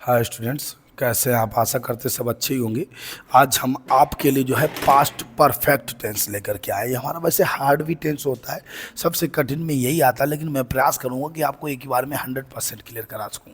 Hi students, कैसे हैं आप? आशा करते सब अच्छे ही होंगे। आज हम आपके लिए जो है पास्ट परफेक्ट टेंस लेकर के आए। ये हमारा वैसे हार्ड भी टेंस होता है, सबसे कठिन में यही आता है, लेकिन मैं प्रयास करूंगा कि आपको एक ही बार में 100% क्लियर करा सकूं।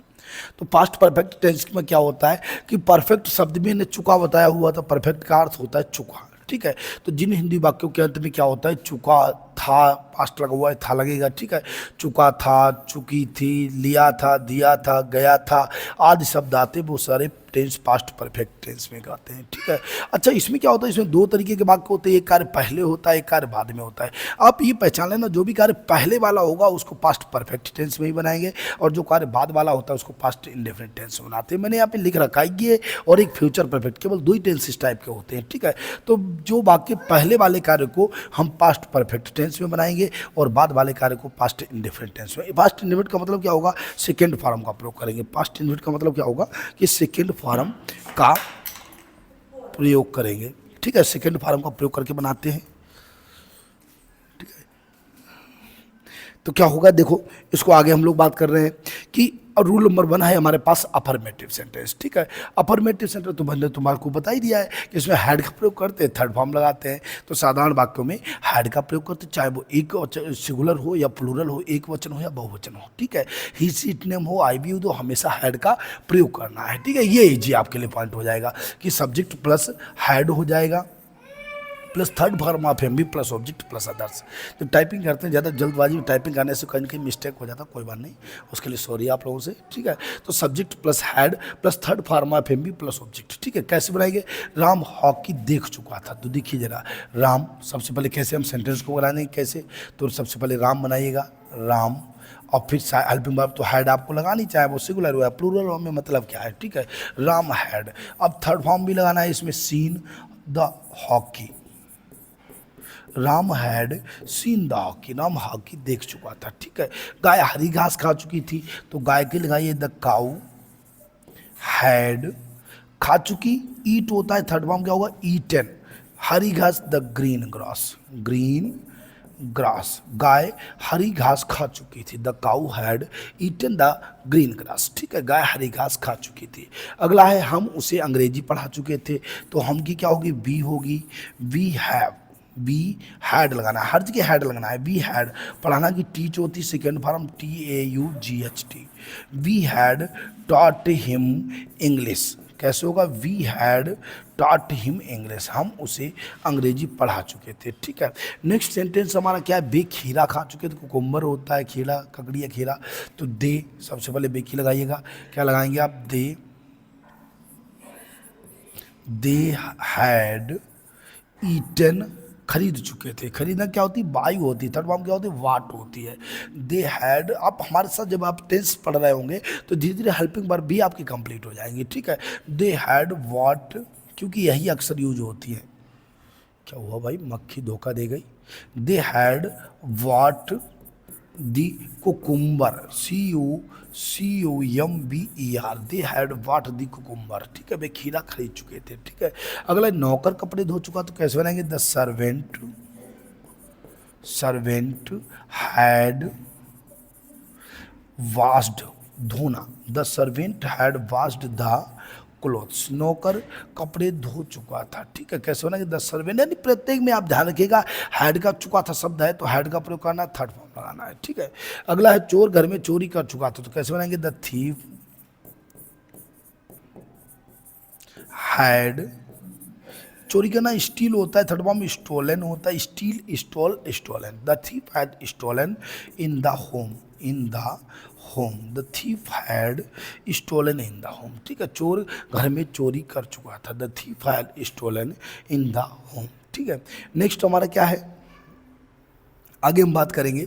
तो पास्ट परफेक्ट टेंस में क्या होता है कि परफेक्ट शब्द में ने चुका बताया हुआ था। परफेक्ट का अर्थ होता है चुका, ठीक है। तो जिन हिंदी वाक्यों के अंत में क्या होता है, चुका था, पास्ट लगा हुआ है, था लगेगा, ठीक है। चुका था, चुकी थी, लिया था, दिया था, गया था, आदि शब्द आते, वो सारे टेंस पास्ट परफेक्ट टेंस में कहते हैं, ठीक है। अच्छा, इसमें क्या होता है, इसमें दो तरीके के वाक्य होते हैं, एक कार्य पहले होता है, एक कार्य बाद में होता है। आप ये पहचान लेना, जो भी कार्य पहले वाला होगा उसको पास्ट परफेक्ट टेंस में ही बनाएंगे, और जो कार्य बाद वाला होता है उसको पास्ट इंडेफिनिट टेंस में बनाते हैं। मैंने यहाँ पे लिख रखा है ये, और एक फ्यूचर परफेक्ट, केवल दो ही टेंस इस टाइप के होते हैं, ठीक है। तो जो वाक्य पहले वाले कार्य को हम पास्ट परफेक्ट टेंस में बनाएंगे, और बाद वाले कार्य को पास्ट इंडेफिनिट टेंस में। पास्ट इंडेफिनिट का मतलब क्या होगा, सेकेंड फॉर्म का प्रयोग करेंगे। पास्ट इंडेफिनिट का मतलब क्या होगा कि सेकेंड फॉर्म का प्रयोग करेंगे, ठीक है। सेकेंड फॉर्म का प्रयोग करके बनाते हैं, ठीक है। तो क्या होगा, देखो, इसको आगे हम लोग बात कर रहे हैं कि रूल नंबर 1 है हमारे पास अफर्मेटिव सेंटेंस, ठीक है। अफर्मेटिव सेंटेंस तो मैंने तुम्हारे बता ही दिया है कि इसमें हैड का प्रयोग करते हैं, थर्ड फॉर्म लगाते हैं। तो साधारण वाक्यों में हैड का प्रयोग करते हैं, चाहे वो एक सिंगुलर हो या प्लूरल हो, एक वचन हो या बहुवचन हो, ठीक है। ही सी इट नेम हो, आई बी यू, तो हमेशा हैड का प्रयोग करना है, ठीक है। ये इजी आपके लिए पॉइंट हो जाएगा कि सब्जेक्ट प्लस हैड हो जाएगा, plus third form of M B plus object plus others. तो टाइपिंग करते हैं, ज़्यादा जल्दबाजी में टाइपिंग करने से कहीं ना कहीं मिस्टेक हो जाता, कोई बात नहीं, उसके लिए सॉरी आप लोगों से, ठीक है। तो subject plus had plus third form of M B plus object, ठीक है। कैसे बनाएंगे, राम हॉकी देख चुका था। तो देखिए जरा, राम, सबसे पहले कैसे हम सेंटेंस को बनाने कैसे, तो सबसे पहले राम बनाइएगा, राम, और फिर हेल्पिंग वर्ब तो हैड आपको लगानी, चाहे वो सिंगुलर हो या प्लूरल हो, में मतलब क्या है, ठीक है। राम हैड, अब थर्ड फॉर्म भी लगाना है इसमें, seen the hockey, Ram had seen the hockey, Ram hockey देख चुका था, ठीक है। गाय हरी घास खा चुकी थी, तो गाय के लगाइए द काऊ हैड खा चुकी, ईट होता है, थर्ड फॉर्म क्या होगा, ईटन, हरी घास the green grass, green grass, गाय हरी घास खा चुकी थी, the cow had eaten the green grass, ठीक है। गाय हरी घास खा चुकी थी। अगला है हम उसे अंग्रेजी पढ़ा चुके थे, तो हम की क्या होगी, वी होगी, वी हैव, वी हैड लगाना है, हर जगह हैड लगाना है। वी हैड पढ़ाना की टीच होती, second form TAUGHT, we had taught him English, कैसे होगा, we had taught him English, हम उसे अंग्रेजी पढ़ा चुके थे, ठीक है। नेक्स्ट सेंटेंस हमारा क्या है, बे खीरा खा चुके थे, कुकुम्बर होता है, खीरा ककड़ी या खीरा, तो दे, सबसे पहले बे की लगाइएगा, क्या लगाएंगे आप, दे हैड ईटन, खरीद चुके थे, खरीदना क्या होती है, बाई होती है, थर्ड फॉर्म क्या होती है, वाट होती है। दे हैड, आप हमारे साथ जब आप टेंस पढ़ रहे होंगे तो धीरे धीरे हेल्पिंग वर्ब भी आपकी कंप्लीट हो जाएंगी, ठीक है। दे हैड वाट, क्योंकि यही अक्सर यूज होती है। क्या हुआ भाई, मक्खी धोखा दे गई। They had what the cucumber, CUCUMBER, they had what the cucumber, ठीक है। वे खीरा खरीद चुके थे, ठीक है। अगला नौकर कपड़े धो चुका, तो कैसे बनाएंगे, द सर्वेंट हैड वाश्ड, धोना, the servant had washed the clothes, नौकर कपड़े धो चुका था, ठीक है। कैसे बनाएंगे, द सर्वेंट, यानी प्रत्येक में आप ध्यान रखिएगा, हैड का चुका था शब्द है तो हैड का प्रयोग करना, थर्ड फॉर्म लगाना है, ठीक है। अगला है चोर घर में चोरी कर चुका था, तो कैसे बनाएंगे, द थीफ हैड, चोरी करना स्टील होता है, थर्ड फॉर्म स्टोलन होता है, steal stole stolen, the thief had stolen in the home, in the home, the thief had stolen in the home, ठीक है। चोर घर में चोरी कर चुका था, the thief had stolen in the home, ठीक है। नेक्स्ट हमारा क्या है, आगे हम बात करेंगे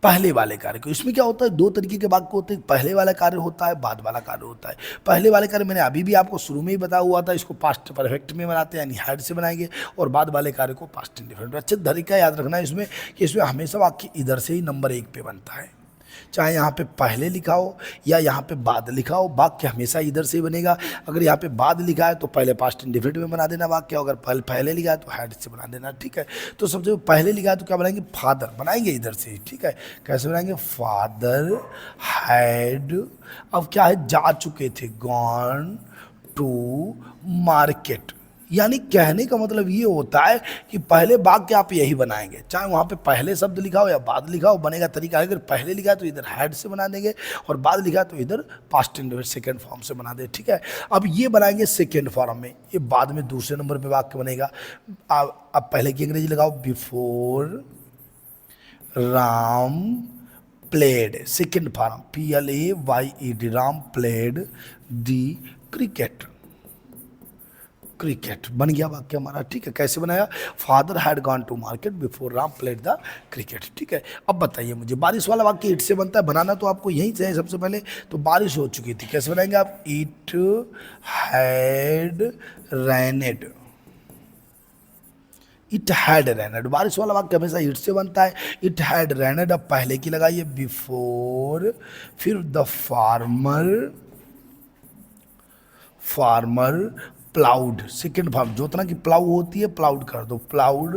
पहले वाले कार्य को। इसमें क्या होता है, दो तरीके के वाक्य होते हैं, पहले वाला कार्य होता है, बाद वाला कार्य होता है। पहले वाले कार्य मैंने अभी भी आपको शुरू में ही बताया हुआ था, इसको पास्ट परफेक्ट में बनाते हैं, यानी हैड से बनाएंगे, और बाद वाले कार्य को पास्ट इंडेफिनिट। अच्छे तरीका याद रखना है इसमें कि इसमें हमेशा वाक्य इधर से ही नंबर 1 पे बनता है, चाहे यहाँ पे पहले लिखा हो या यहाँ पे बाद लिखा हो, वाक्य हमेशा इधर से ही बनेगा। अगर यहाँ पे बाद लिखा है तो पहले पास्ट इंडेफिनिट में बना देना वाक्य, अगर पहले लिखा है तो हैड से बना देना, ठीक है। तो सबसे पहले लिखा है तो क्या बनाएंगे, फादर बनाएंगे इधर से, ठीक है। कैसे बनाएंगे, फादर हैड, अब क्या है, जा चुके थे, गॉन टू मार्केट। यानी कहने का मतलब ये होता है कि पहले वाक्य आप यही बनाएंगे, चाहे वहाँ पे पहले शब्द लिखा हो या बाद लिखा हो, बनेगा तरीका। अगर पहले लिखा है तो इधर हैड से बना देंगे और बाद लिखा है तो इधर पास्ट इंडेफिनिट सेकेंड फॉर्म से बना दे, ठीक है। अब ये बनाएंगे सेकेंड फॉर्म में, ये बाद में दूसरे नंबर पे वाक्य बनेगा। अब पहले की अंग्रेजी लगाओ, before Ram played, second form PLAYED, Ram played the cricket, cricket बन गया वाक्य हमारा, ठीक है। कैसे बनाया, father had gone to market before Ram played the cricket, ठीक है। अब बताइए मुझे, बारिश वाला वाक्य इट से बनता है, बनाना तो आपको यहीं से है सबसे पहले। तो बारिश हो चुकी थी, कैसे बनाएंगे आप, इट हैड रेनेड, इट हैड रेनेड। बारिश वाला वाक्य हमेशा इट से बनता है, इट हैड रेनेड। अब पहले की लगाइए बिफोर, फिर the farmer ploughed, second form, जोतना की प्लाउ होती है प्लाउड कर दो, प्लाउड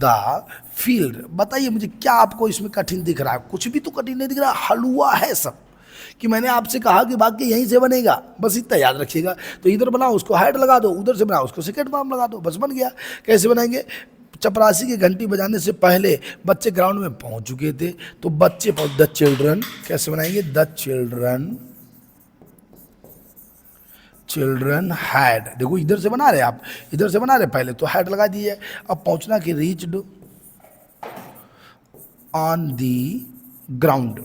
द फील्ड। बताइए मुझे क्या आपको इसमें कठिन दिख रहा है, कुछ भी तो कठिन नहीं दिख रहा, हलवा है सब। कि मैंने आपसे कहा कि वाक्य यहीं से बनेगा, बस इतना याद रखिएगा। तो इधर बनाओ उसको हैड लगा दो, उधर से बनाओ उसको सेकेंड फॉर्म लगा दो, बस बन गया। कैसे बनाएंगे, चपरासी की घंटी बजाने से पहले बच्चे ग्राउंड में पहुंच चुके थे, तो बच्चे द चिल्ड्रन, कैसे बनाएंगे, द चिल्ड्रन हैड। देखो इधर से बना रहे आप, इधर से बना रहे पहले तो हैड लगा दिए। अब पहुंचना कि रीच्ड ऑन दी ग्राउंड,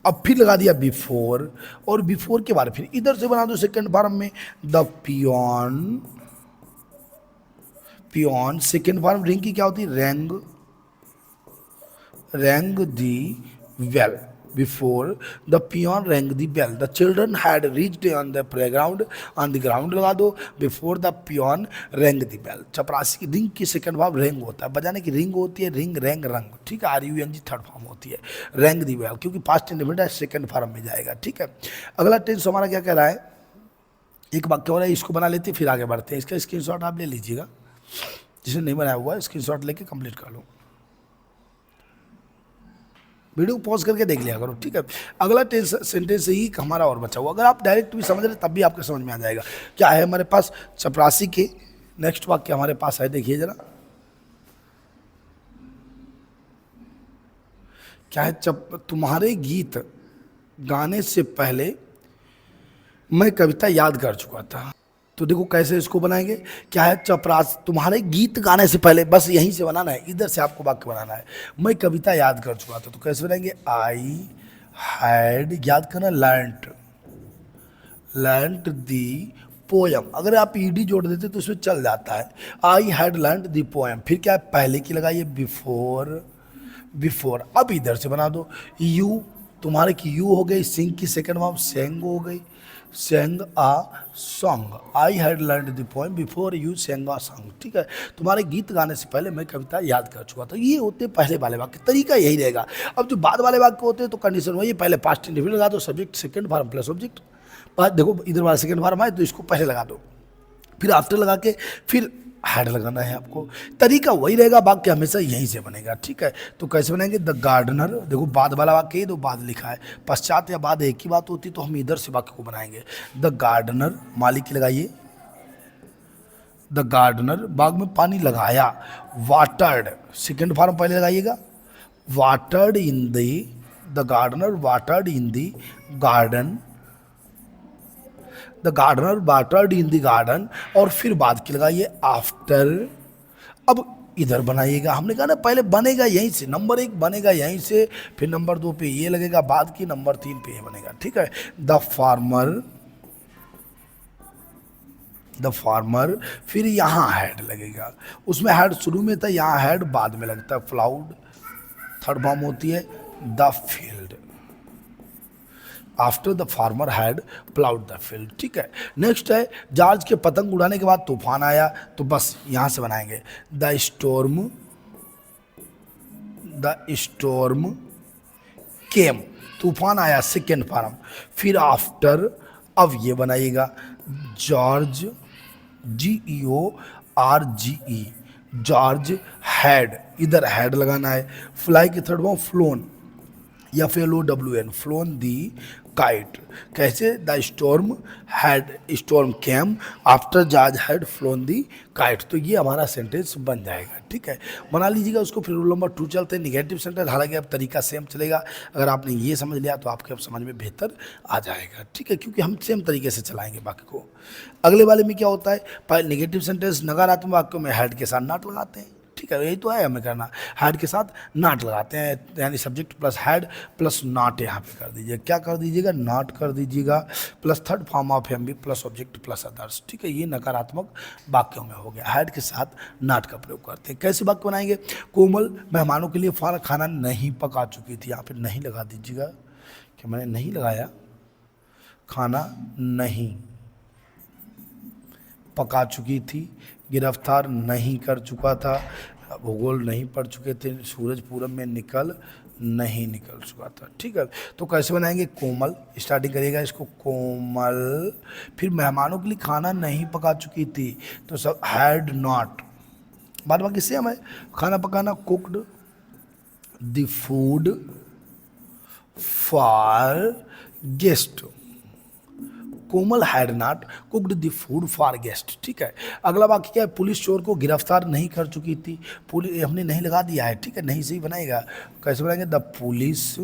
अब फिर लगा दिया बिफोर, और बिफोर के बाद फिर इधर से बना दो सेकंड फॉर्म में, the peon second form ring की क्या होती है, rang the well, before the peon rang the bell, the children had reached on the playground, on the ground लगा दो, before the peon rang the bell. चपरासी की ring की second form ring होता है, बजाने की रिंग होती है रिंग, रैंग, रंग, ठीक है। RUNG थर्ड फॉर्म होती है, रैंग दी बेल, क्योंकि पास्ट इंडेफिनिट है सेकंड फॉर्म में जाएगा, ठीक है। अगला टेंस हमारा क्या कह रहा है, एक वाक्य हो रहा है, इसको बना लेते हैं फिर आगे बढ़ते हैं। इसका स्क्रीनशॉट आप ले लीजिएगा, जिसने नहीं बनाया हुआ है स्क्रीनशॉट लेके कंप्लीट कर लो, वीडियो पॉज करके देख लिया करो, ठीक है। अगला सेंटेंस ही हमारा और बचा हुआ, अगर आप डायरेक्ट भी समझ रहे तब भी आपको समझ में आ जाएगा। क्या है हमारे पास, चपरासी के नेक्स्ट वाक्य हमारे पास है, देखिए जरा क्या है, तुम्हारे गीत गाने से पहले मैं कविता याद कर चुका था। तो देखो कैसे इसको बनाएंगे, क्या है, चपरास, तुम्हारे गीत गाने से पहले, बस यहीं से बनाना है, इधर से आपको वाक्य बनाना है, मैं कविता याद कर चुका था। तो कैसे बनाएंगे, आई हैड, याद करना, लर्नड दी पोयम। अगर आप ED जोड़ देते तो उसमें चल जाता है, I had learned the poem. फिर क्या है, पहले की लगाइए बिफोर। अब इधर से बना दो, यू, तुम्हारे की यू हो गई, सिंग की सेकंड फॉर्म सेंग हो गई, sang a song, I had learn the poem before you sang a song, ठीक है। तुम्हारे गीत गाने से पहले मैं कविता याद कर चुका था। ये होते पहले वाले वाक्य, तरीका यही रहेगा। अब जो बाद वाले वाक्य होते हैं तो कंडीशन वही, पहले पास्ट इंडेफिनिट लगा दो, subject second form plus object. देखो इधर वाला सेकंड फॉर्म है तो इसको पहले लगा दो, फिर आफ्टर लगा के फिर हैड लगाना है आपको, तरीका वही रहेगा, वाक्य हमेशा यहीं से बनेगा, ठीक है। तो कैसे बनेंगे, द गार्डनर, देखो बाद वाला वाक्य ये दो बाद लिखा है, पश्चात या बाद एक ही बात होती तो हम इधर से वाक्य को बनाएंगे। द गार्डनर, मालिक की लगाइए, द गार्डनर बाग में पानी लगाया, वाटर्ड, सेकेंड फॉर्म पहले लगाइएगा, watered in the gardener watered in the garden, the gardener watered in the garden, और फिर बाद की लगाइए आफ्टर। अब इधर बनाइएगा, हमने कहा ना पहले बनेगा यहीं से, नंबर 1 बनेगा यहीं से, फिर नंबर 2 पे ये लगेगा, बाद की नंबर 3 पे ये बनेगा, ठीक है। द फार्मर, फिर यहाँ हैड लगेगा, उसमें हैड शुरू में था, यहाँ हैड बाद में लगता है, फ्लाउड थर्ड फॉर्म होती है, the field, after the farmer had ploughed the field, ठीक है। नेक्स्ट है, जॉर्ज के पतंग उड़ाने के बाद तूफान आया, तो बस यहाँ से बनाएंगे, द द स्टॉर्म केम, तूफान आया, सेकेंड फॉर्म। फिर आफ्टर, अब ये बनाइएगा जॉर्ज, GEORGE, जॉर्ज हैड, इधर हैड लगाना है। फ्लाई की third form flown, FLOWN, flown the kite. कैसे? The storm had, storm came after George had flown the kite. तो ये हमारा सेंटेंस बन जाएगा, ठीक है, बना लीजिएगा उसको। फिर रूल नंबर 2 चलते हैं, निगेटिव सेंटेंस। हालांकि अब तरीका सेम चलेगा, अगर आपने ये समझ लिया तो आपके अब समझ में बेहतर आ जाएगा, ठीक है, क्योंकि हम सेम तरीके से चलाएंगे बाकी को। अगले वाले में क्या होता है, पहले निगेटिव सेंटेंस नकारात्मक वाक्यों में हैड के साथ नॉट लगाते हैं, ठीक है, यही तो है हमें करना। हैड के साथ नॉट लगाते हैं, यानी subject plus had plus not यहाँ पे कर दीजिए। क्या कर दीजिएगा? नॉट कर दीजिएगा, plus third form of M B plus object plus others, ठीक है, ये नकारात्मक वाक्यों में हो गया। हैड के साथ नॉट का प्रयोग करते हैं। कैसे वाक्य बनाएंगे? कोमल मेहमानों के लिए खाना नहीं पका चुकी थी, यहाँ पे नहीं लगा दीजिएगा, कि मैंने नहीं लगाया, खाना नहीं पका चुकी थी, गिरफ्तार नहीं कर चुका था, भूगोल नहीं पढ़ चुके थे, सूरज पूरब में नहीं निकल चुका था, ठीक है। तो कैसे बनाएंगे? कोमल, स्टार्टिंग करिएगा इसको, कोमल, फिर मेहमानों के लिए खाना नहीं पका चुकी थी, तो सब हैड नॉट, बाद बाकी सेम है। खाना पकाना, cooked the food for guest, Komal had not cooked the food for guest, ठीक है। अगला वाक्य क्या है? पुलिस चोर को गिरफ्तार नहीं कर चुकी थी, पुलिस हमने नहीं लगा दिया है, ठीक है, नहीं सही बनाएगा। कैसे बनाएंगे? The police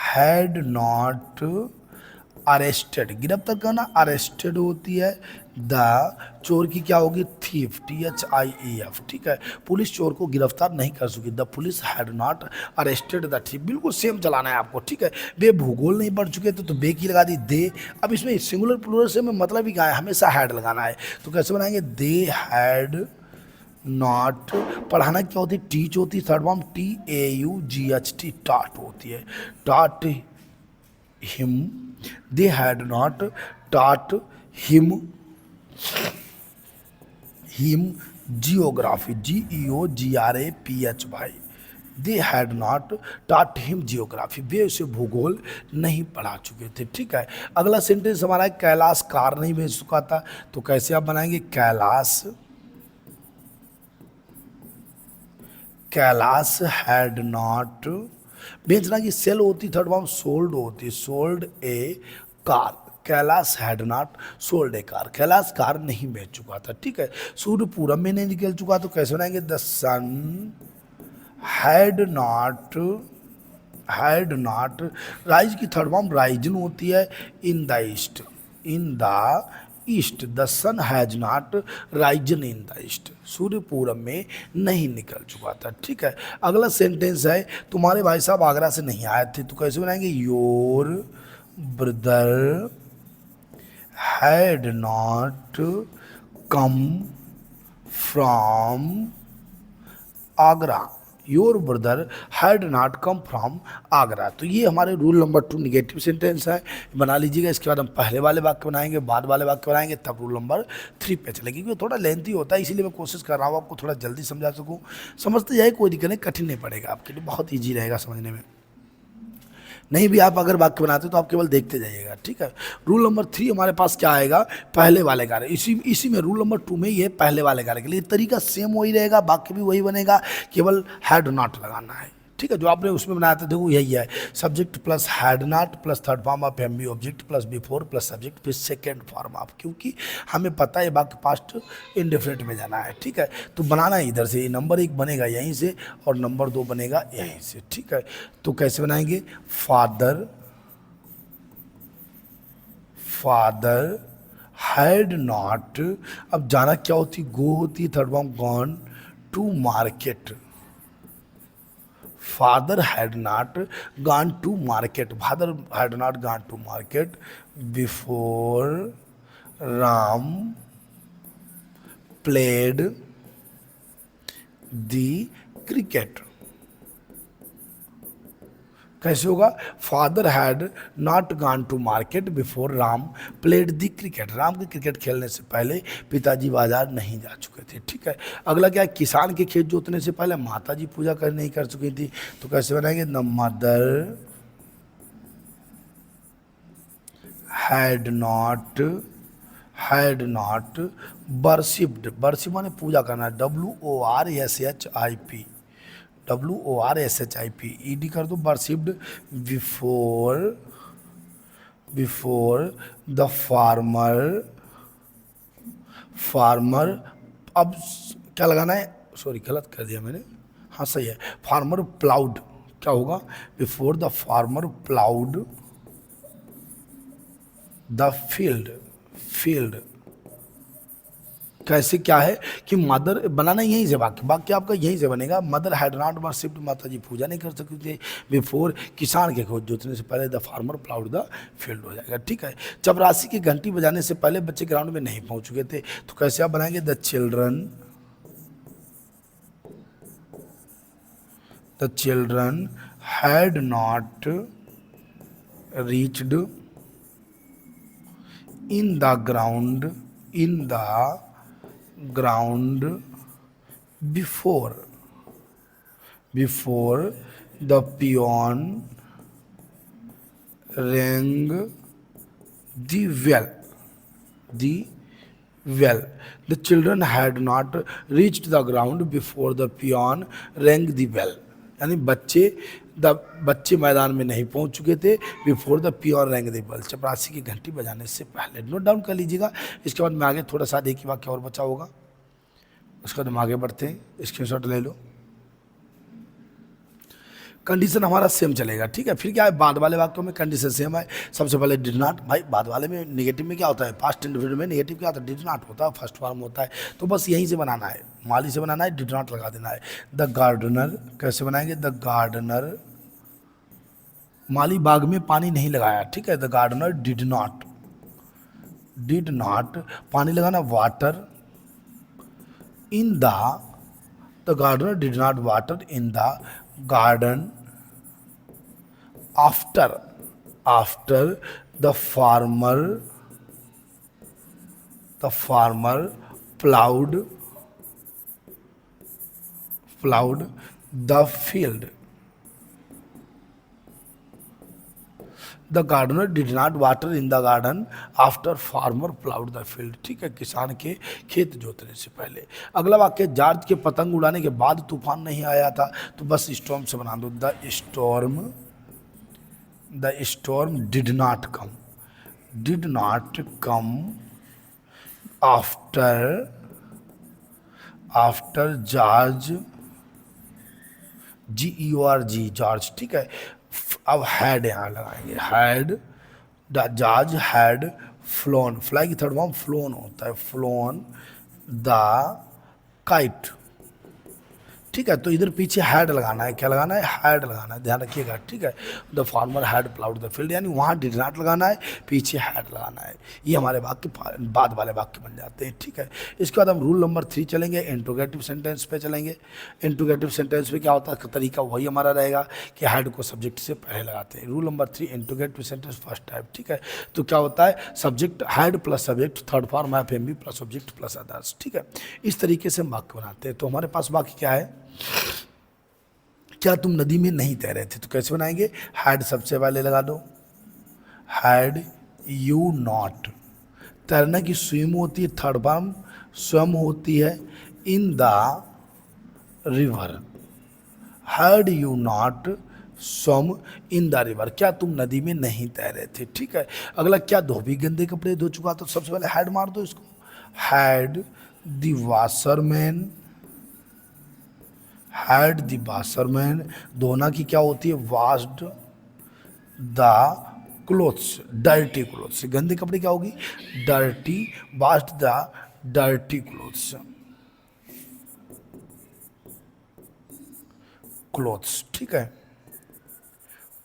had not arrested, गिरफ्तार करना अरेस्टेड होती है, द चोर की क्या होगी? थीफ, THIEF, ठीक है, पुलिस चोर को गिरफ्तार नहीं कर सकी, the police had not arrested the thief, बिल्कुल सेम चलाना है आपको, ठीक है। वे भूगोल नहीं पढ़ चुके थे, तो बे की लगा दी, दे। अब इसमें सिंगुलर प्लूरल से में मतलब ही क्या है? हमेशा हैड लगाना है, तो कैसे बनाएंगे? दे हैड नॉट, पढ़ाना क्या होती है? टीच होती है, थर्ड फॉर्म TAUGHT, टाट होती है, टाट him, they had not taught him geography, GEOGRAPHY, they had not taught him geography, वे उसे भूगोल नहीं पढ़ा चुके थे, ठीक है। अगला सेंटेंस हमारा है कैलाश कार नहीं भेज चुका था, तो कैसे आप बनाएंगे? कैलाश हैड नॉट, बेचना की सेल होती, थर्ड फॉर्म सोल्ड होती, sold A car, Kailash had not sold A car, Kailash car नहीं बेच चुका था, ठीक है। सूर्य पूरब में नहीं निकल चुका, तो कैसे बनाएंगे? The sun had not rise की थर्ड फॉर्म राइजन होती है, in the east, the sun has not risen in the east, सूर्य पूरब में नहीं निकल चुका था, ठीक है। अगला सेंटेंस है तुम्हारे भाई साहब आगरा से नहीं आए थे, तो कैसे बनाएंगे? Your brother had not come from Agra, your brother had not come from Agra. तो ये हमारे रूल नंबर 2 निगेटिव सेंटेंस है, बना लीजिएगा। इसके बाद हम पहले वाले वाक्य बनाएंगे, बाद वाले वाक्य बनाएंगे, तब रूल नंबर 3 पे चलेंगे, क्योंकि थोड़ा लेंथी होता है, इसीलिए मैं कोशिश कर रहा हूँ आपको थोड़ा जल्दी समझा सकूँ। समझते जाए, कोई दिक्कत नहीं, कठिन नहीं पड़ेगा आपके लिए, बहुत ईजी रहेगा समझने में। नहीं भी आप अगर वाक्य बनाते तो आप केवल देखते जाइएगा, ठीक है। रूल नंबर 3 हमारे पास क्या आएगा? पहले वाले कार्य, इसी में रूल नंबर 2 में ये पहले वाले कार्य के लिए तरीका सेम वही रहेगा, वाक्य भी वही बनेगा, केवल हैड नॉट लगाना है, ठीक है। जो आपने उसमें बनाया था देखो यही है, subject plus had not plus third form of M B object plus before plus subject फिर सेकेंड फॉर्म ऑफ, क्योंकि हमें पता है वाक्य पास्ट इंडिफरेंट में जाना है, ठीक है। तो बनाना है इधर से, नंबर 1 बनेगा यहीं से और नंबर 2 बनेगा यहीं से, ठीक है। तो कैसे बनाएंगे? फादर हैड नॉट, अब जाना क्या होती? गो होती, third form gone to market, father had not gone to market, father had not gone to market before Ram played the cricket, कैसे होगा? Father had not gone to market before Ram played the cricket. राम के cricket खेलने से पहले पिताजी बाजार नहीं जा चुके थे। ठीक है, अगला क्या है? किसान के खेत जोतने से पहले माता जी पूजा कर नहीं कर चुकी थी। तो कैसे बनाएंगे? The mother had not worshipped. Worship माने पूजा करना, WORSHIP, WORSHIP, ED कर दो, वर्शिप्ड बिफोर द फार्मर। अब क्या लगाना है? सॉरी गलत कर दिया मैंने, हाँ सही है, फार्मर प्लाउड। क्या होगा? Before the farmer ploughed the field. कैसे क्या है कि मदर बनाना यहीं से, वाक्य आपका यहीं से बनेगा। मदर हैड नॉट वर्शिप्ड, माता जी पूजा नहीं कर सकती थी बिफोर, किसान के खेत जोतने से पहले, the farmer ploughed the field हो जाएगा। ठीक है, चपरासी की घंटी बजाने से पहले बच्चे ग्राउंड में नहीं पहुंच चुके थे। तो कैसे आप बनाएंगे? The children had not reached in the ground before the peon rang the well. The children had not reached the ground before the peon rang the bell. यानी बच्चे मैदान में नहीं पहुंच चुके थे before the peon rang the bell, चपरासी की घंटी बजाने से पहले। नोट डाउन कर लीजिएगा। इसके बाद मैं आगे थोड़ा सा एक ही वाक्य और बचा होगा, उसके बाद हम आगे बढ़ते हैं। स्क्रीनशॉट ले लो। कंडीशन हमारा सेम चलेगा। ठीक है, फिर क्या है? बाद वाले वाक्यों में कंडीशन सेम है। सबसे पहले डिड नॉट, भाई बाद वाले में नेगेटिव में क्या होता है? पास्ट इंडेफिनिट में नेगेटिव क्या होता है? डिड नॉट होता है, फर्स्ट फॉर्म होता है। तो बस यहीं से बनाना है, माली से बनाना है, डिड नॉट लगा देना है। द गार्डनर, कैसे बनाएंगे? द गार्डनर, माली बाग में पानी नहीं लगाया। ठीक है, द गार्डनर डिड नॉट पानी लगाना, water in the gardener did not water in the garden after the farmer plowed the field. The gardener did not water in the garden after farmer ploughed the field. ठीक है, किसान के खेत जोतने से पहले। अगला वाक्य, जॉर्ज के पतंग उड़ाने के बाद तूफान नहीं आया था। तो बस स्टॉर्म से बना दो, the storm did not come after George, GEORG, George. ठीक है, अब हैड यहाँ लगाएंगे, had, George had phloem, fly की थर्ड फॉर्म फ्लोन होता है, फ्लोन द काइट। ठीक है, तो इधर पीछे हैड लगाना है। क्या लगाना है? हैड लगाना है, ध्यान रखिएगा। ठीक है, the farmer had ploughed the field, यानी वहाँ डिड नॉट लगाना है, पीछे हैड लगाना है। ये हमारे वाक्य बाद वाले वाक्य बन जाते हैं। ठीक है, इसके बाद हम रूल नंबर 3 चलेंगे, इंट्रोगेटिव सेंटेंस पे चलेंगे। इंट्रोगेटिव सेंटेंस में क्या होता है? तरीका वही हमारा रहेगा कि हैड को सब्जेक्ट से पहले लगाते हैं। Rule number 3, interrogative sentence first type. ठीक है, तो क्या होता है? Subject had plus subject, third form FMB plus subject plus others. ठीक है, इस तरीके से हम वाक्य बनाते हैं। तो हमारे पास वाक्य क्या है? क्या तुम नदी में नहीं तैरे थे? तो कैसे बनाएंगे? हैड सबसे पहले लगा दो, हैड यू नॉट, तैरना की स्विम होती है, थर्ड फॉर्म स्वम होती है, in the river, had you not swam in the river, क्या तुम नदी में नहीं तैरे थे। ठीक है, अगला क्या? धोबी गंदे कपड़े धो चुका। तो सबसे पहले हैड मार दो इसको, had the washerman, had the washerman, धोना की क्या होती है? Washed the clothes, dirty clothes, गंदे कपड़े क्या होगी? Dirty, washed the dirty clothes, ठीक है,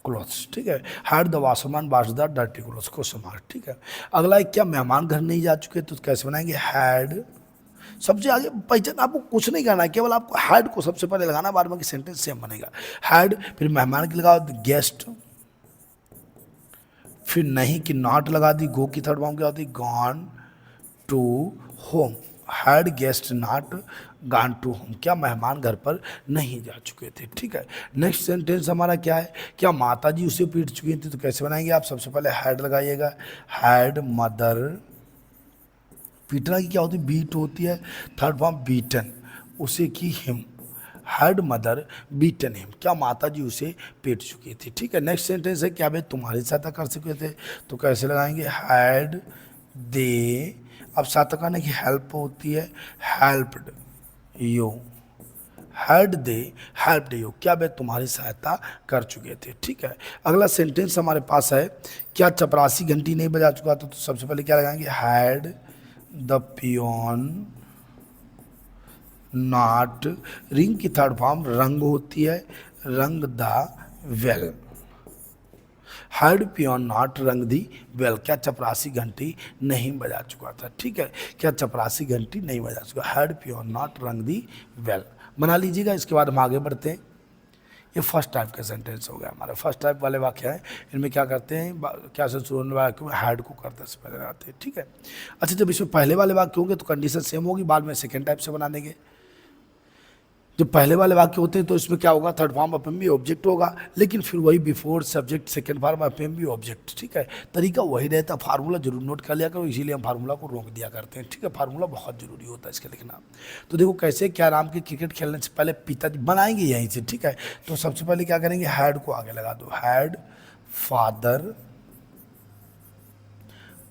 क्लोथ्स। ठीक है, had the washerman washed the dirty clothes, को समार। ठीक है, अगला है क्या? मेहमान घर नहीं जा चुके। तो कैसे बनाएंगे? हैड सबसे आगे पहचान, आपको कुछ नहीं करना है, केवल आपको हैड को सबसे पहले लगाना, बाद में सेंटेंस सेम बनेगा। हैड, फिर मेहमान की लगाओ गेस्ट, फिर नहीं की नॉट लगा दी, गो की थर्ड फॉर्म क्या होती, gone to home. Had guest not gone to home, क्या मेहमान घर पर नहीं जा चुके थे। ठीक है, नेक्स्ट सेंटेंस हमारा क्या है, क्या माता जी उसे पीट चुकी थी, तो कैसे बनाएंगे आप, सबसे पहले हैड लगाइएगा, हैड मदर, पीटना की क्या होती है, बीट होती है, थर्ड फॉर्म बीटन, उसे की him, had mother beaten him, क्या माता जी उसे पीट चुकी थी। ठीक है, नेक्स्ट सेंटेंस है, क्या वे तुम्हारी सहायता कर चुके थे, तो कैसे लगाएंगे, हैड दे, अब सहायता करने की हेल्प होती है, helped you, had they helped you, क्या वे तुम्हारी सहायता कर चुके थे। ठीक है, अगला सेंटेंस हमारे पास है, क्या चपरासी घंटी नहीं बजा चुका था, तो सबसे पहले क्या लगाएंगे, had the peon not, ring की थर्ड फॉर्म रंग होती है, rung the well, had peon not rung the well, क्या चपरासी घंटी नहीं बजा चुका था। ठीक है, क्या चपरासी घंटी नहीं बजा चुका, had peon not rung the well, बना लीजिएगा। इसके बाद हम आगे बढ़ते हैं। ये फर्स्ट टाइप का सेंटेंस हो गया हमारा। फर्स्ट टाइप वाले वाक्य हैं, इनमें क्या करते हैं, क्या से शुरू होने वाले वाक्य में हैड को करते से पहले लगाते हैं। ठीक है, अच्छा जब इसमें पहले वाले वाक्य होंगे तो कंडीशन सेम होगी, बाद में सेकेंड टाइप से बना देंगे। जब पहले वाले वाक्य होते हैं तो इसमें क्या होगा, third form of M B object होगा, लेकिन फिर वही before subject, second form of M B object. ठीक है, तरीका वही रहता, फार्मूला जरूर नोट कर लिया करो, इसीलिए हम फार्मूला को रोक दिया करते हैं। ठीक है, फार्मूला बहुत जरूरी होता है इसके लिखना। तो देखो कैसे, क्या नाम के क्रिकेट खेलने से पहले पिताजी बनाएंगे यहीं से। ठीक है, तो सबसे पहले क्या करेंगे, हैड को आगे लगा दो, हैड फादर,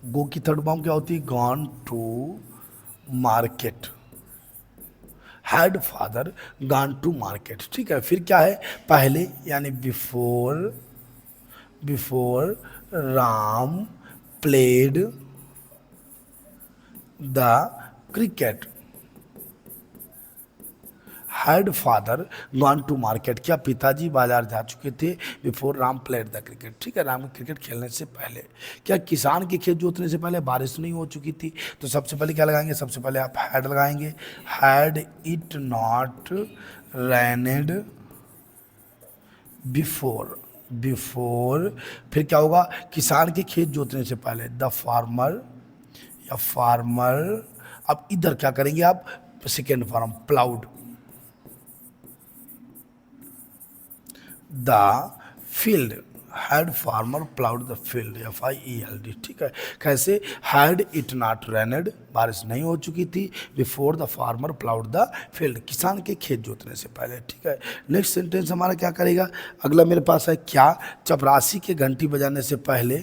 गो की थर्ड फॉर्म क्या होती है, gone to market, had father gone to market. ठीक है, फिर क्या है, पहले यानी before, before Ram played the cricket, had father gone to market, क्या पिताजी बाजार जा चुके थे, before Ram played the cricket. ठीक है, राम क्रिकेट खेलने से पहले। क्या किसान के खेत जोतने से पहले बारिश नहीं हो चुकी थी, तो सबसे पहले क्या लगाएंगे, सबसे पहले आप हैड लगाएंगे, had it not rained before, before, फिर क्या होगा, किसान के खेत जोतने से पहले, द फार्मर या फार्मर, अब इधर क्या करेंगे आप, second form ploughed, the field, had farmer ploughed the field, FIELD। ठीक है, कैसे, हैड इट नॉट रेनेड, बारिश नहीं हो चुकी थी, before the farmer ploughed the field, किसान के खेत जोतने से पहले। ठीक है, नेक्स्ट सेंटेंस हमारा क्या करेगा, अगला मेरे पास है, क्या चपरासी के घंटी बजाने से पहले,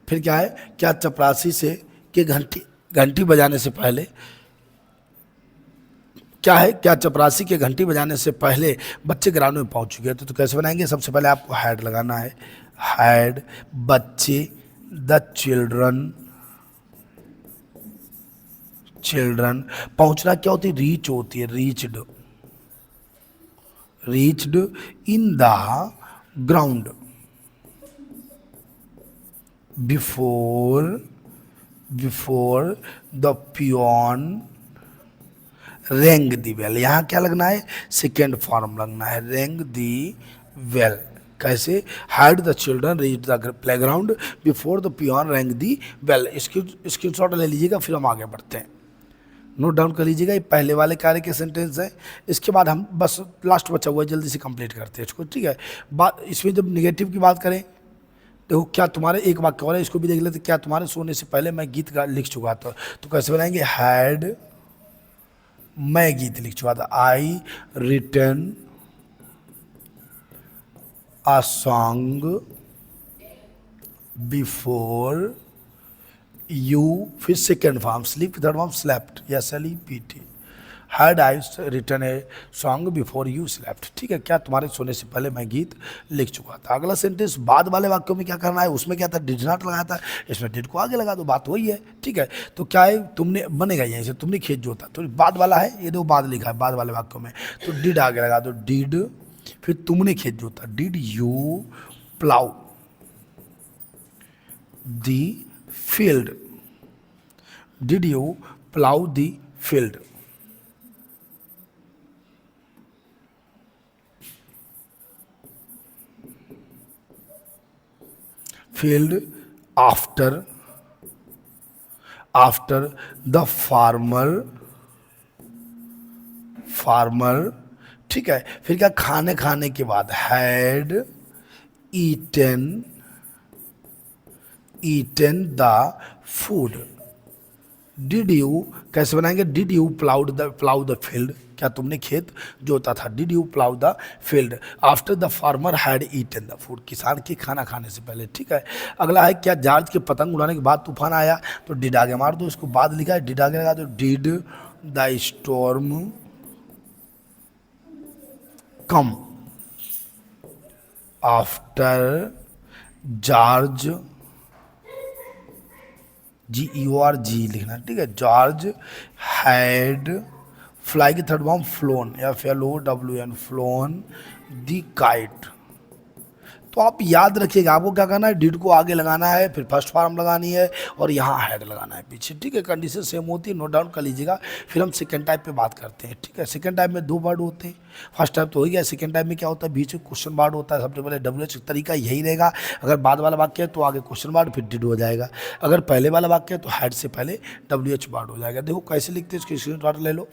फिर क्या है, क्या चपरासी से के घंटी घंटी बजाने से पहले, क्या है, क्या चपरासी के घंटी बजाने से पहले बच्चे ग्राउंड में पहुंच चुके थे, तो कैसे बनाएंगे, सबसे पहले आपको हैड लगाना है, हैड बच्चे, द चिल्ड्रन, चिल्ड्रन, पहुंचना क्या होती है, रीच होती है, reached, reached in the ground, before, before the peon rang the well, यहाँ क्या लगना है, सेकेंड फॉर्म लगना है, रेंग दी वेल, कैसे, had the children reach the play ground before the peon rang the well. इसकी स्क्रीनशॉट ले लीजिएगा, फिर हम आगे बढ़ते हैं, नोट डाउन कर लीजिएगा। ये पहले वाले कार्य के सेंटेंस हैं, इसके बाद हम बस लास्ट बचा हुआ है, जल्दी से कंप्लीट करते हैं इसको। ठीक है, बात इसमें जब निगेटिव की बात करें, देखो क्या तुम्हारे, एक वाक्य और है, इसको भी देख लेते, क्या तुम्हारे सोने से पहले मैं गीत लिख चुका था, तो कैसे बनाएंगे, हैड, मैं गीत लिख चुका था, I written a song before you, फिर second form sleep, third form slept, SLEPT, had I written a song before you slept. ठीक है, क्या तुम्हारे सोने से पहले मैं गीत लिख चुका था। अगला सेंटेंस बाद वाले वाक्यों में क्या करना है, उसमें क्या था, डिड नॉट लगाया था, इसमें डिड को आगे लगा दो, बात वही है। ठीक है, तो क्या है, तुमने बनेगा यहीं से, तुमने खेत जोता, तो बाद वाला है, ये दो बाद लिखा है बाद वाले वाक्यों में, तो डिड आगे लगा दो, डिड, फिर तुमने खेत जोता, did you plough, the field? Did you plough the field? Field after the farmer, ठीक है। फिर क्या, खाने के बाद, had eaten the food. Did you कैसे बनाएंगे? Did you plough the field? क्या तुमने खेत जोता था? Did you plough the field after the farmer had eaten the food? किसान के खाना खाने से पहले, ठीक है। अगला है, क्या जॉर्ज के पतंग उड़ाने के बाद तूफान आया? तो डिड आगे मार दो, इसको बाद लिखा है, डिड आगे लगा दो। Did the storm come after George, GEORG लिखना, ठीक है। जॉर्ज हैड, फ्लाई की third form flown, FLOWN, phloem the kite. तो आप याद रखिएगा, आपको क्या करना है, डिड को आगे लगाना है, फिर फर्स्ट फॉर्म लगानी है और यहाँ हैड लगाना है पीछे, ठीक है। कंडीशन सेम होती है, नोट डाउन कर लीजिएगा। फिर हम सेकंड टाइप पे बात करते हैं, ठीक है। सेकंड टाइप में 2 वर्ड होते हैं। फर्स्ट टाइप तो हो गया, सेकंड टाइप में क्या होता है, बीच में क्वेश्चन वर्ड होता है। सबसे पहले WH तरीका यही रहेगा। अगर बाद वाला वाक्य है तो आगे क्वेश्चन वर्ड, फिर डिड हो जाएगा। अगर पहले वाला वाक्य है तो हैड से पहले WH वर्ड हो जाएगा। देखो कैसे लिखते हैं, इसकी स्क्रीनशॉट ले लो।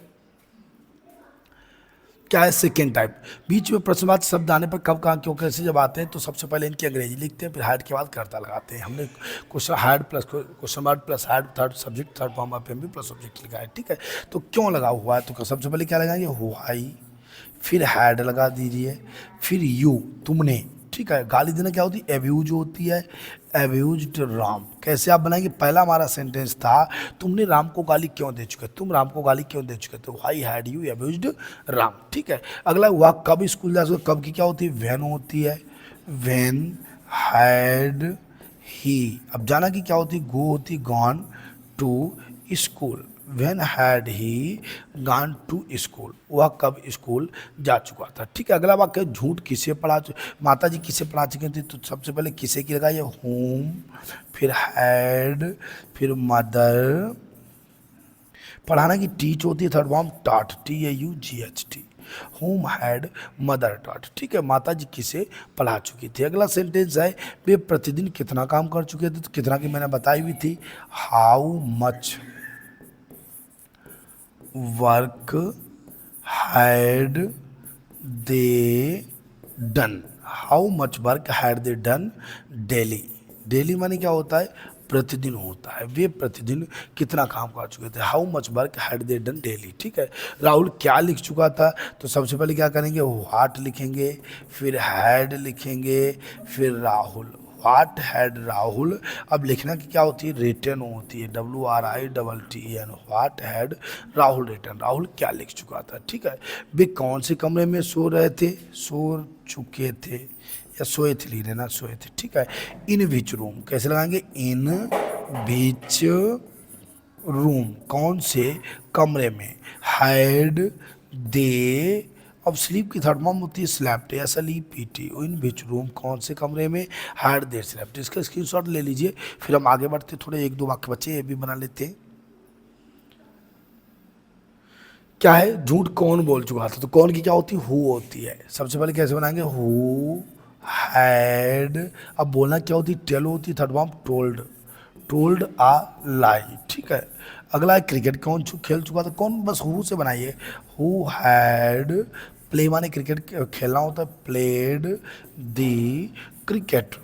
क्या है सेकेंड टाइप? बीच में प्रश्नवाची शब्द आने पर कब, कहाँ, क्यों, कैसे जब आते हैं तो सबसे पहले इनकी अंग्रेजी लिखते हैं, फिर हैड के बाद कर्ता लगाते हैं। हमने question had plus question mark plus had, third subject, third form of MB plus subject लिखा है, ठीक है। तो क्यों लगा हुआ है, तो सबसे पहले क्या लगाएंगे, व्हाई, फिर हैड लगा दीजिए, फिर यू, तुमने, ठीक है। गाली देना क्या होती है, एब्यूज होती है, एब्यूज्ड राम। कैसे आप बनाएंगे, पहला हमारा सेंटेंस था, तुमने राम को गाली क्यों दे चुके, तुम राम को गाली क्यों दे चुके, तो व्हाई हैड यू एब्यूज्ड राम, ठीक है। अगला हुआ, कब स्कूल जा सकते, कब की क्या होती है, व्हेन होती है, व्हेन हैड ही। अब जाना की क्या होती है, गो होती है, gone to school. When had he gone to school, वह कब स्कूल जा चुका था, ठीक है। अगला वाक्य, झूठ किसे पढ़ा, माता जी किसे पढ़ा चुकी थी, तो सबसे पहले किसे की लगाइए, होम, फिर हैड, फिर मदर। पढ़ाना की टीच होती है, third form taught, TAUGHT, home had mother taught, ठीक है। माता जी किसे पढ़ा चुकी थी। अगला सेंटेंस है, वे प्रतिदिन कितना काम कर चुके थे, तो कितना की मैंने बताई हुई थी, how much work had they done, how much work had they done daily. Daily माने क्या होता है, प्रतिदिन होता है। वे प्रतिदिन कितना काम कर चुके थे, how much work had they done daily, ठीक है। राहुल क्या लिख चुका था, तो सबसे पहले क्या करेंगे, व्हाट लिखेंगे, फिर हैड लिखेंगे, फिर राहुल, व्हाट हैड राहुल। अब लिखना की क्या होती है, रिटन होती है, WRITTEN, what had Rahul written, Rahul क्या लिख चुका था, ठीक है। वे कौन से कमरे में सो रहे थे, सो चुके थे, या सोए थे लिख लेना, सोए थे, ठीक है। इन विच रूम, कैसे लगाएंगे, इन विच रूम, कौन से कमरे में, हैड दे। अब स्लीप की थर्ड फॉर्म होती है slept, SLEPT। In which room, कौन से कमरे में, हैड दे स्लैप्ट। इसका स्क्रीनशॉट ले लीजिए, फिर हम आगे बढ़ते, थोड़े 1-2 वाक्य बच्चे ये भी बना लेते हैं। क्या है, झूठ कौन बोल चुका था, तो कौन की क्या होती है, हु होती है। सबसे पहले कैसे बनाएंगे, हु हैड। अब बोलना क्या होती है, टेल होती है, थर्ड फॉर्म टोल्ड, टोल्ड आ लाई, ठीक है। अगला है, क्रिकेट कौन खेल चुका था, कौन, बस हु से बनाइए, हु हैड, प्ले माने क्रिकेट खेलना होता है, played the cricket,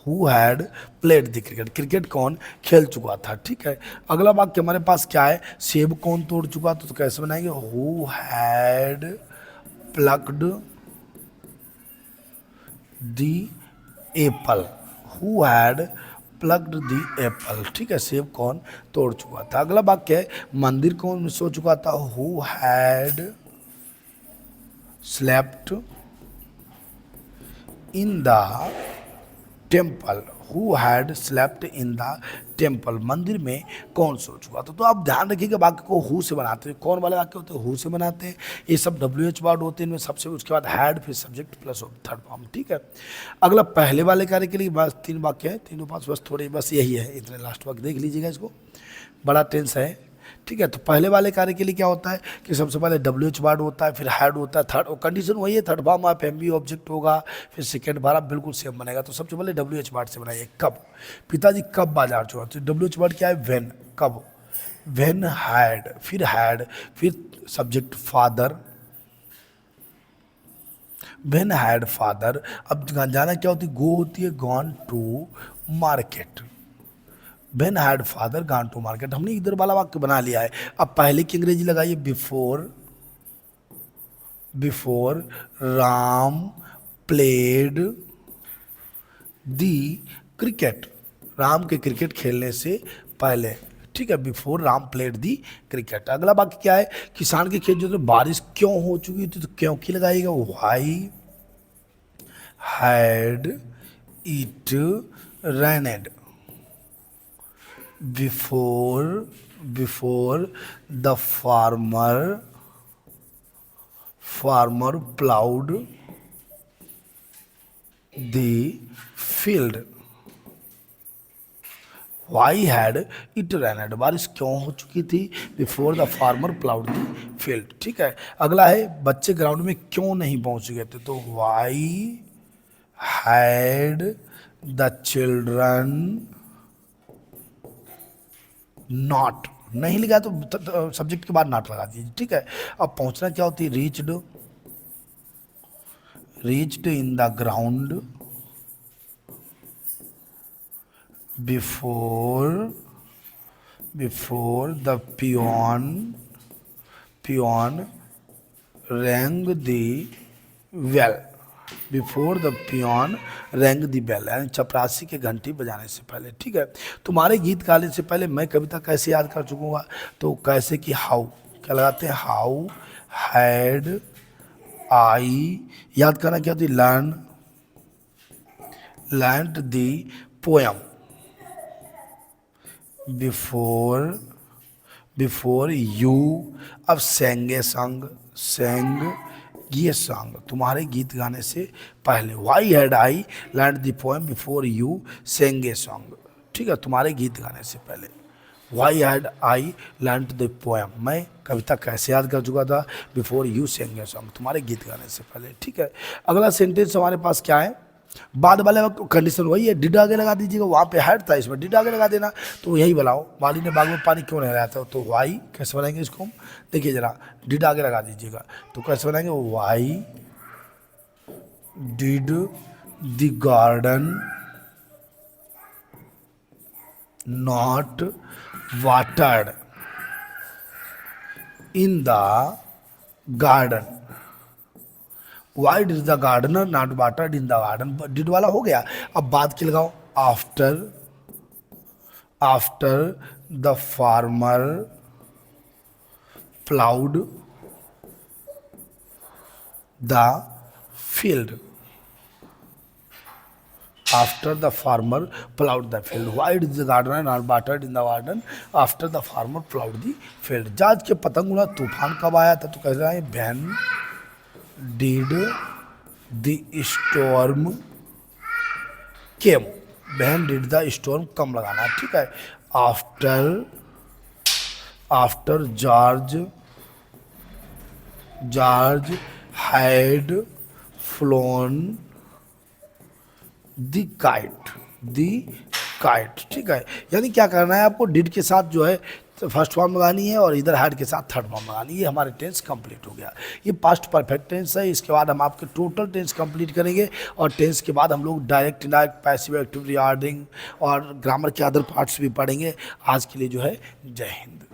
who had played the cricket, cricket कौन खेल चुका था, ठीक है। अगला वाक्य हमारे पास क्या है, सेब कौन तोड़ चुका था, तो कैसे बनाएंगे, who had plucked the apple, who had plucked the apple, ठीक है। सेब कौन तोड़ चुका था। अगला वाक्य है, मंदिर कौन सो चुका था, who had slept in the temple, who had slept in the temple, मंदिर में कौन सो चुका था। तो आप ध्यान रखिएगा वाक्य को हु से बनाते हैं, कौन वाले वाक्य होते हैं, हु से बनाते हैं। ये सब WH वर्ड होते हैं इनमें सबसे, उसके बाद हैड, फिर सब्जेक्ट प्लस थर्ड फॉर्म, ठीक है। अगला पहले वाले कार्य के लिए बस 3 वाक्य है, तीनों पास बस थोड़े, बस यही है, इतने लास्ट वाक्य देख लीजिएगा, इसको बड़ा टेंस है, ठीक है। तो पहले वाले कार्य के लिए क्या होता है कि सबसे पहले WH वर्ड होता है, फिर हैड होता है, थर्ड कंडीशन वही है, third form of MB object होगा, फिर सेकंड वर्ब बिल्कुल सेम बनेगा। तो सबसे पहले WH वर्ड से बनाइए। कब, पिताजी कब बाजार चुका, तो WH वर्ड क्या है, व्हेन, कब, व्हेन हैड, फिर subject father, when had father. अब जाना क्या होती है, गो होती है, gone to market, when had father gone to market. हमने इधर वाला वाक्य बना लिया है। अब पहले की अंग्रेजी लगाइए, before Ram played the cricket, राम के क्रिकेट खेलने से पहले, ठीक है, before Ram played the cricket. अगला वाक्य क्या है, किसान के खेत जो बारिश क्यों हो चुकी थी, तो क्यों की लगाइएगा, why had it rained before the farmer plowed the field, why had it rained, बारिश क्यों हो चुकी थी, before the farmer plowed the field, ठीक है। अगला है बच्चे ग्राउंड में क्यों नहीं पहुंच गए थे, तो why had the children not, नहीं लिखा तो सब्जेक्ट के बाद नॉट लगा दीजिए, ठीक है। अब पहुंचना क्या होती है, reached in the ground before the peon rang the bell, before the peon rang the bell, यानी चपरासी के घंटी बजाने से पहले, ठीक है। तुम्हारे गीत गाने से पहले मैं कविता कैसे याद कर चुकूंगा, तो कैसे कि हाउ, क्या लगाते हैं, हाउ हैड आई, याद करना क्या होती, learn the poem before you. अब सेंगे संग ये सॉन्ग, तुम्हारे गीत गाने से पहले, why had I learn the poem before you sang a song, ठीक है, तुम्हारे गीत गाने से पहले, why had I learn the poem, मैं कविता कैसे याद कर चुका था, before you sang a song, तुम्हारे गीत गाने से पहले, ठीक है। अगला सेंटेंस हमारे पास क्या है, बाद वाले वक्त कंडीशन वही है, डिड आगे लगा दीजिएगा, वहाँ पे हैड था, इसमें डिड आगे लगा देना, तो यही बनाओ, माली ने बाग में पानी क्यों नहीं लाया था, तो वाई कैसे बनाएंगे इसको हम, देखिए जरा, डिड आगे लगा दीजिएगा, तो कैसे बनाएंगे, why did the garden not watered in the garden, why did the gardener not watered in the garden, did वाला हो गया। अब बाद के लगाओ, after the farmer ploughed the field, after the farmer ploughed the field, why did the gardener not watered in the garden after the farmer ploughed the field. जहाज के पतंग उड़ा तूफान कब आया था, तो कह रहा है when did the storm came, when did the storm come लगाना, ठीक है। After George had flown the kite, ठीक है। यानी क्या करना है आपको, डिड के साथ जो है फर्स्ट फॉर्म लगानी है और इधर हैड के साथ थर्ड फॉर्म लगानी है। ये हमारे टेंस कंप्लीट हो गया। ये पास्ट परफेक्ट टेंस है। इसके बाद हम आपके टोटल टेंस कंप्लीट करेंगे और टेंस के बाद हम लोग direct indirect passive active regarding और ग्रामर के अदर पार्ट्स भी पढ़ेंगे। आज के लिए जो है जय हिंद।